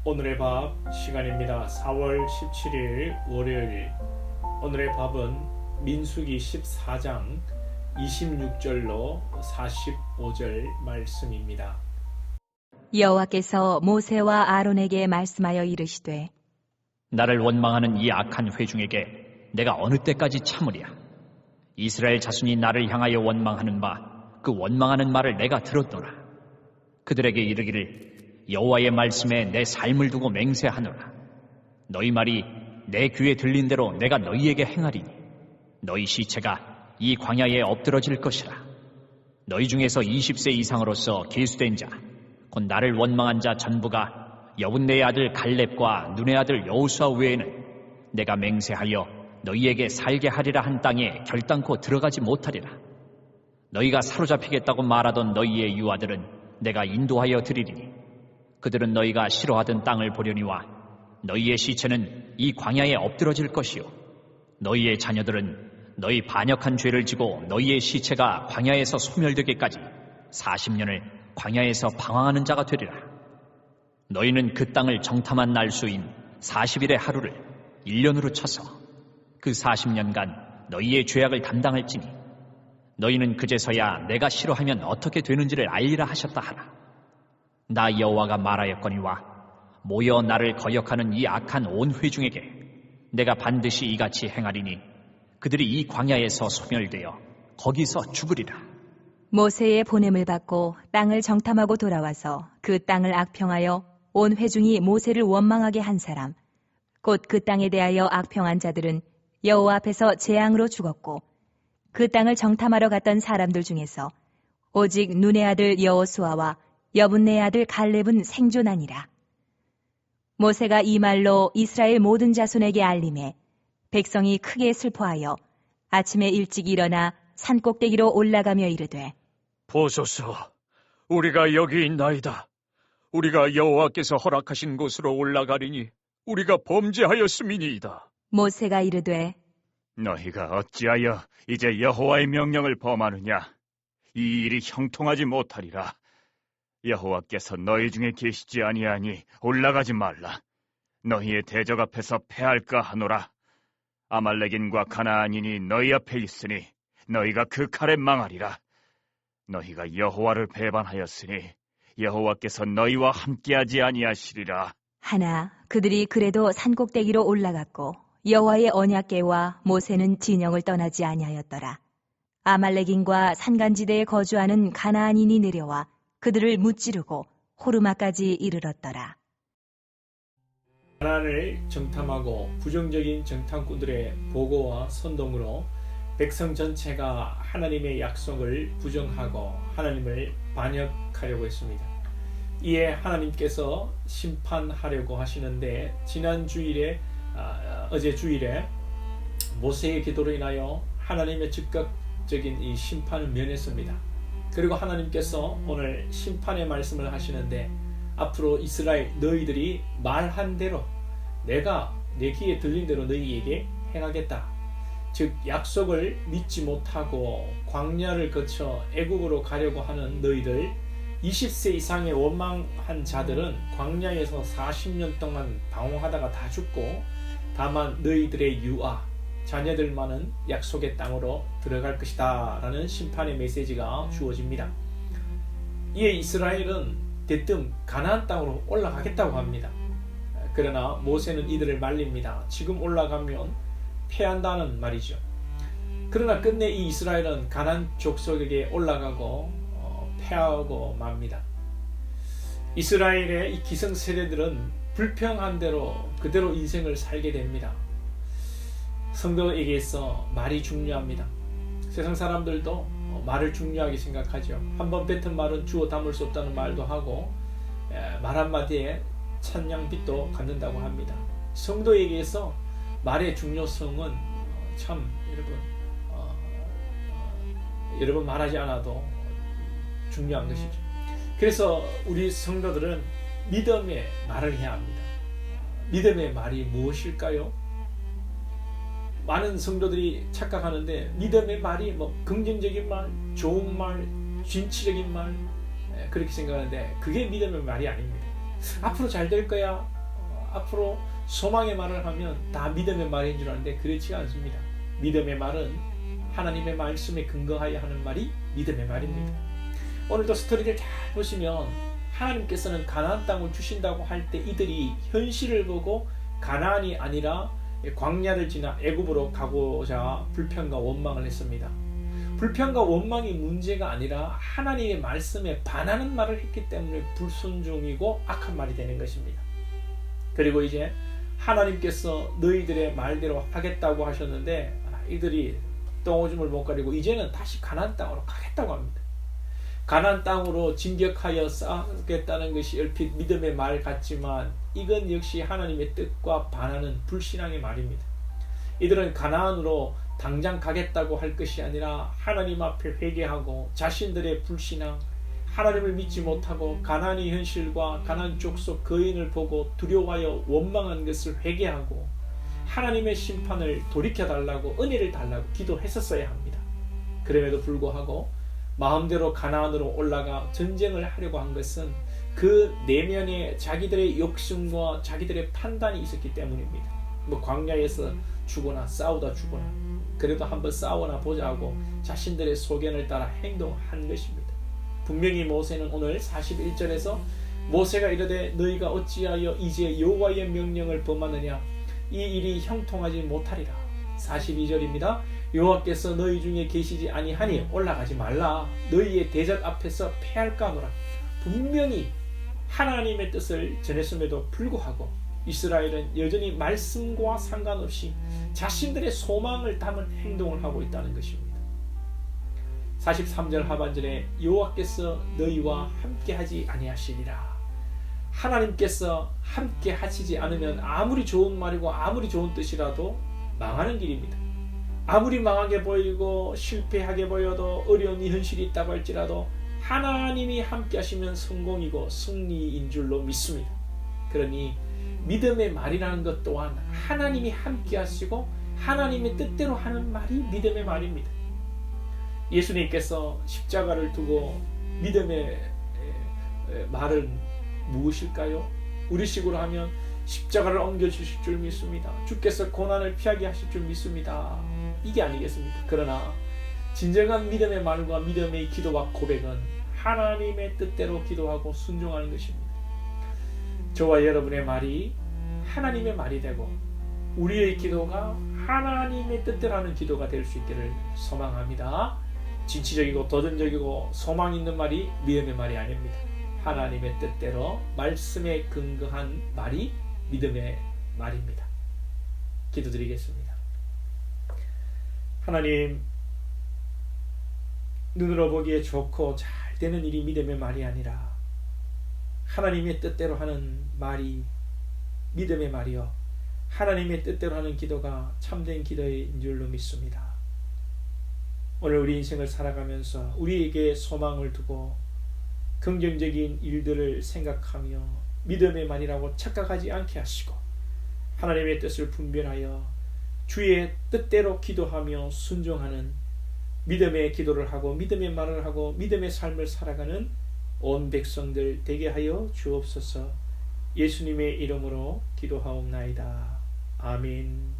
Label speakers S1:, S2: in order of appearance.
S1: 오늘의 밥 시간입니다. 4월 17일 월요일. 오늘의 밥은 민수기 14장 26절로 45절 말씀입니다.
S2: 여호와께서 모세와 아론에게 말씀하여 이르시되
S3: 나를 원망하는 이 악한 회중에게 내가 어느 때까지 참으랴. 이스라엘 자손이 나를 향하여 원망하는 바 그 원망하는 말을 내가 들었노라. 그들에게 이르기를 여호와의 말씀에 내 삶을 두고 맹세하노라. 너희 말이 내 귀에 들린 대로 내가 너희에게 행하리니 너희 시체가 이 광야에 엎드러질 것이라. 너희 중에서 20세 이상으로서 계수된 자 곧 나를 원망한 자 전부가 여분네의 아들 갈렙과 눈의 아들 여호수아 외에는 내가 맹세하여 너희에게 살게 하리라 한 땅에 결단코 들어가지 못하리라. 너희가 사로잡히겠다고 말하던 너희의 유아들은 내가 인도하여 드리리니 그들은 너희가 싫어하던 땅을 보려니와 너희의 시체는 이 광야에 엎드러질 것이요 너희의 자녀들은 너희 반역한 죄를 지고 너희의 시체가 광야에서 소멸되기까지 40년을 광야에서 방황하는 자가 되리라. 너희는 그 땅을 정탐한 날수인 40일의 하루를 1년으로 쳐서 그 40년간 너희의 죄악을 담당할지니 너희는 그제서야 내가 싫어하면 어떻게 되는지를 알리라 하셨다 하라. 나 여호와가 말하였거니와 모여 나를 거역하는 이 악한 온 회중에게 내가 반드시 이같이 행하리니 그들이 이 광야에서 소멸되어 거기서 죽으리라.
S2: 모세의 보냄을 받고 땅을 정탐하고 돌아와서 그 땅을 악평하여 온 회중이 모세를 원망하게 한 사람 곧 그 땅에 대하여 악평한 자들은 여호와 앞에서 재앙으로 죽었고 그 땅을 정탐하러 갔던 사람들 중에서 오직 눈의 아들 여호수아와 여분네의 아들 갈렙은 생존하니라. 모세가 이 말로 이스라엘 모든 자손에게 알림해 백성이 크게 슬퍼하여 아침에 일찍 일어나 산꼭대기로 올라가며 이르되
S4: 보소서, 우리가 여기 있나이다. 우리가 여호와께서 허락하신 곳으로 올라가리니 우리가 범죄하였음이니이다.
S2: 모세가 이르되
S5: 너희가 어찌하여 이제 여호와의 명령을 범하느냐? 이 일이 형통하지 못하리라. 여호와께서 너희 중에 계시지 아니하니 올라가지 말라. 너희의 대적 앞에서 패할까 하노라. 아말렉인과 가나안인이 너희 앞에 있으니 너희가 그 칼에 망하리라. 너희가 여호와를 배반하였으니 여호와께서 너희와 함께하지 아니하시리라.
S2: 하나 그들이 그래도 산꼭대기로 올라갔고 여호와의 언약궤와 모세는 진영을 떠나지 아니하였더라. 아말렉인과 산간지대에 거주하는 가나안인이 내려와 그들을 무찌르고 호르마까지 이르렀더라.
S1: 가나안을 정탐하고 부정적인 정탐꾼들의 보고와 선동으로 백성 전체가 하나님의 약속을 부정하고 하나님을 반역하려고 했습니다. 이에 하나님께서 심판하려고 하시는데 지난 주일에 어제 주일에 모세의 기도로 인하여 하나님의 즉각적인 이 심판을 면했습니다. 그리고 하나님께서 오늘 심판의 말씀을 하시는데 앞으로 이스라엘 너희들이 말한 대로 내가 내 귀에 들린 대로 너희에게 행하겠다. 즉 약속을 믿지 못하고 광야를 거쳐 애국으로 가려고 하는 너희들 20세 이상의 원망한 자들은 광야에서 40년 동안 방황하다가 다 죽고 다만 너희들의 유아, 자녀들만은 약속의 땅으로 들어갈 것이다 라는 심판의 메시지가 주어집니다. 이에 이스라엘은 대뜸 가나안 땅으로 올라가겠다고 합니다. 그러나 모세는 이들을 말립니다. 지금 올라가면 패한다는 말이죠. 그러나 끝내 이 이스라엘은 가나안 족속에게 올라가고 패하고 맙니다. 이스라엘의 이 기성세대들은 불평한 대로 그대로 인생을 살게 됩니다. 성도에게서 말이 중요합니다. 세상 사람들도 말을 중요하게 생각하죠. 한번 뱉은 말은 주워 담을 수 없다는 말도 하고 말 한마디에 찬양빛도 갖는다고 합니다. 성도에게서 말의 중요성은 참 여러분 말하지 않아도 중요한 것이죠. 그래서 우리 성도들은 믿음의 말을 해야 합니다. 믿음의 말이 무엇일까요? 많은 성도들이 착각하는데 믿음의 말이 긍정적인 말, 좋은 말, 진취적인 말 그렇게 생각하는데 그게 믿음의 말이 아닙니다. 앞으로 잘 될 거야, 앞으로 소망의 말을 하면 다 믿음의 말인 줄 아는데 그렇지 않습니다. 믿음의 말은 하나님의 말씀에 근거하여 하는 말이 믿음의 말입니다. 오늘도 스토리를 잘 보시면 하나님께서는 가나안 땅을 주신다고 할 때 이들이 현실을 보고 가나안이 아니라 광야를 지나 애굽으로 가고자 불평과 원망을 했습니다. 불평과 원망이 문제가 아니라 하나님의 말씀에 반하는 말을 했기 때문에 불순종이고 악한 말이 되는 것입니다. 그리고 이제 하나님께서 너희들의 말대로 하겠다고 하셨는데 이들이 똥오줌을 못 가리고 이제는 다시 가나안 땅으로 가겠다고 합니다. 가나안 땅으로 진격하여 싸우겠다는 것이 얼핏 믿음의 말 같지만 이건 역시 하나님의 뜻과 반하는 불신앙의 말입니다. 이들은 가나안으로 당장 가겠다고 할 것이 아니라 하나님 앞에 회개하고 자신들의 불신앙, 하나님을 믿지 못하고 가나안의 현실과 가나안 족속 거인을 보고 두려워하여 원망한 것을 회개하고 하나님의 심판을 돌이켜달라고 은혜를 달라고 기도했었어야 합니다. 그럼에도 불구하고 마음대로 가나안으로 올라가 전쟁을 하려고 한 것은 그 내면에 자기들의 욕심과 자기들의 판단이 있었기 때문입니다. 뭐 광야에서 죽거나 싸우다 죽거나 그래도 한번 싸워나 보자고 자신들의 소견을 따라 행동한 것입니다. 분명히 모세는 오늘 41절에서 모세가 이르되 너희가 어찌하여 이제 여호와의 명령을 범하느냐 이 일이 형통하지 못하리라. 42절입니다. 여호와께서 너희 중에 계시지 아니하니 올라가지 말라. 너희의 대적 앞에서 패할까 하노라. 분명히 하나님의 뜻을 전했음에도 불구하고 이스라엘은 여전히 말씀과 상관없이 자신들의 소망을 담은 행동을 하고 있다는 것입니다. 43절 하반절에 여호와께서 너희와 함께하지 아니하시리라. 하나님께서 함께 하시지 않으면 아무리 좋은 말이고 아무리 좋은 뜻이라도 망하는 길입니다. 아무리 망하게 보이고 실패하게 보여도 어려운 현실이 있다고 할지라도 하나님이 함께 하시면 성공이고 승리인 줄로 믿습니다. 그러니 믿음의 말이라는 것 또한 하나님이 함께 하시고 하나님의 뜻대로 하는 말이 믿음의 말입니다. 예수님께서 십자가를 두고 믿음의 말은 무엇일까요? 우리식으로 하면 십자가를 옮겨주실 줄 믿습니다. 주께서 고난을 피하게 하실 줄 믿습니다. 이게 아니겠습니까? 그러나 진정한 믿음의 말과 믿음의 기도와 고백은 하나님의 뜻대로 기도하고 순종하는 것입니다. 저와 여러분의 말이 하나님의 말이 되고 우리의 기도가 하나님의 뜻대로 하는 기도가 될 수 있기를 소망합니다. 진취적이고 도전적이고 소망 있는 말이 믿음의 말이 아닙니다. 하나님의 뜻대로 말씀에 근거한 말이 믿음의 말입니다. 기도드리겠습니다. 하나님, 눈으로 보기에 좋고 잘 되는 일이 믿음의 말이 아니라 하나님의 뜻대로 하는 말이 믿음의 말이요 하나님의 뜻대로 하는 기도가 참된 기도인 줄로 믿습니다. 오늘 우리 인생을 살아가면서 우리에게 소망을 두고 긍정적인 일들을 생각하며 믿음의 말이라고 착각하지 않게 하시고 하나님의 뜻을 분별하여 주의 뜻대로 기도하며 순종하는 믿음의 기도를 하고 믿음의 말을 하고 믿음의 삶을 살아가는 온 백성들 되게 하여 주옵소서. 예수님의 이름으로 기도하옵나이다. 아멘.